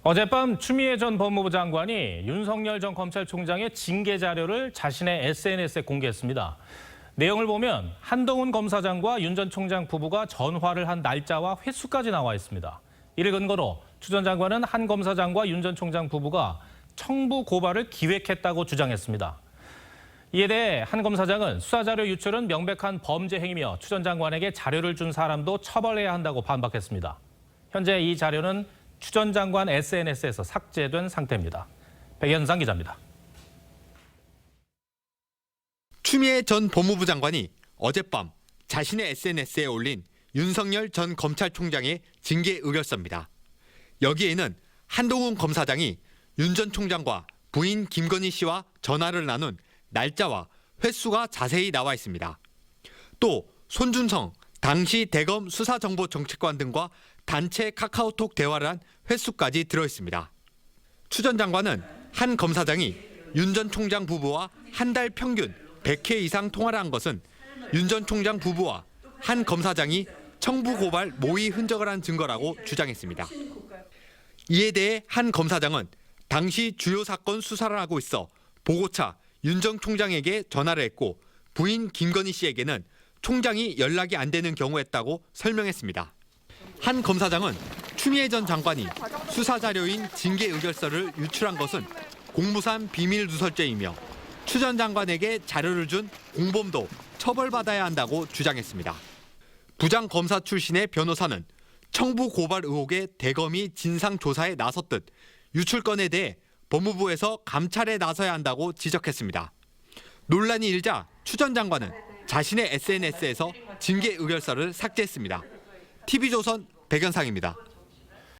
어젯밤 추미애 전 법무부 장관이 윤석열 전 검찰총장의 징계 자료를 자신의 SNS에 공개했습니다. 내용을 보면 한동훈 검사장과 윤 전 총장 부부가 전화를 한 날짜와 횟수까지 나와 있습니다. 이를 근거로 추 전 장관은 한 검사장과 윤 전 총장 부부가 청부 고발을 기획했다고 주장했습니다. 이에 대해 한 검사장은 수사자료 유출은 명백한 범죄 행위며 추 전 장관에게 자료를 준 사람도 처벌해야 한다고 반박했습니다. 현재 이 자료는 추 전 장관 SNS에서 삭제된 상태입니다. 백연상 기자입니다. 추미애 전 법무부 장관이 어젯밤 자신의 SNS에 올린 윤석열 전 검찰총장의 징계 의결서입니다. 여기에는 한동훈 검사장이 윤 전 총장과 부인 김건희 씨와 전화를 나눈 날짜와 횟수가 자세히 나와 있습니다. 또 손준성 당시 대검 수사정보정책관 등과 단체 카카오톡 대화를 한 횟수까지 들어있습니다. 추 전 장관은 한 검사장이 윤 전 총장 부부와 한 달 평균 100회 이상 통화를 한 것은 윤 전 총장 부부와 한 검사장이 청부 고발 모의 흔적을 한 증거라고 주장했습니다. 이에 대해 한 검사장은 당시 주요 사건 수사를 하고 있어 보고차 윤 전 총장에게 전화를 했고 부인 김건희 씨에게는 총장이 연락이 안 되는 경우였다고 설명했습니다. 한 검사장은 추미애 전 장관이 수사 자료인 징계 의결서를 유출한 것은 공무상 비밀 누설죄이며 추 전 장관에게 자료를 준 공범도 처벌받아야 한다고 주장했습니다. 부장검사 출신의 변호사는 청부 고발 의혹에 대검이 진상조사에 나섰듯 유출건에 대해 법무부에서 감찰에 나서야 한다고 지적했습니다. 논란이 일자 추 전 장관은 자신의 SNS에서 징계 의결서를 삭제했습니다. TV조선 백연상입니다.